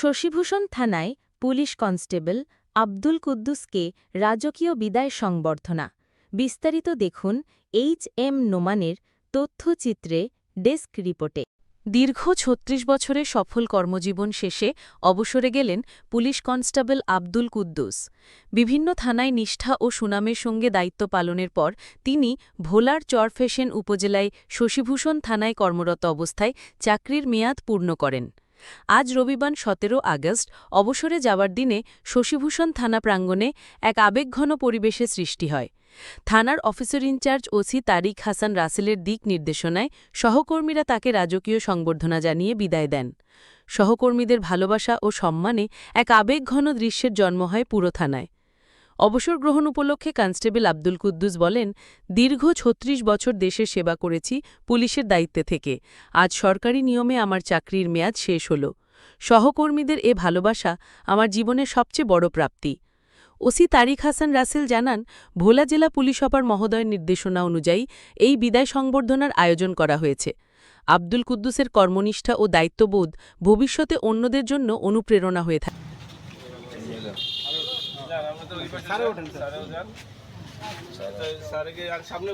শশীভূষণ থানায় police constable Abdul কুদ্দুসকে রাজকীয় বিদায় সংবর্ধনা। বিস্তারিত দেখুন এইচ.এম. নোমানের তথ্যচিত্রে ডেস্ক রিপোর্টে। দীর্ঘ ৩৬ বছরের সফল কর্মজীবন শেষে অবসরে গেলেন পুলিশ কনস্টেবল আব্দুল কুদ্দুস। বিভিন্ন থানায় নিষ্ঠা ও সুনামের সঙ্গে দায়িত্ব পালনের পর তিনি ভোলার চরফ্যাশন উপজেলায় শশীভূষণ থানায় কর্মরত অবস্থায় চাকরির মেয়াদ পূর্ণ করেন। আজ রবিবার ১৭ আগস্ট অবসরে যাওয়ার দিনে শশীভূষণ থানা প্রাঙ্গণে এক আবেগঘন পরিবেশে সৃষ্টি হয়। থানার অফিসার ইনচার্জ ওসি তারিক হাসান রাসেলের দিক নির্দেশনায় সহকর্মীরা তাকে রাজকীয় সংবর্ধনা জানিয়ে বিদায় দেন। সহকর্মীদের ভালোবাসা ও সম্মানে এক আবেগঘন দৃশ্যের জন্ম হয় পুরো থানায়। অবসর গ্রহণ উপলক্ষে কনস্টেবল আব্দুল কুদ্দুস বলেন, দীর্ঘ ৩৬ বছর দেশের সেবা করেছি পুলিশের দায়িত্বে থেকে। আজ সরকারি নিয়মে আমার চাকরির মেয়াদ শেষ হল। সহকর্মীদের এ ভালোবাসা আমার জীবনের সবচেয়ে বড় প্রাপ্তি। ওসি তারিক হাসান রাসেল জানান, ভোলা জেলা পুলিশ অপার মহোদয়ের নির্দেশনা অনুযায়ী এই বিদায় সংবর্ধনার আয়োজন করা হয়েছে। আব্দুল কুদ্দুসের কর্মনিষ্ঠা ও দায়িত্ববোধ ভবিষ্যতে অন্যদের জন্য অনুপ্রেরণা হয়ে থাকে। সামনে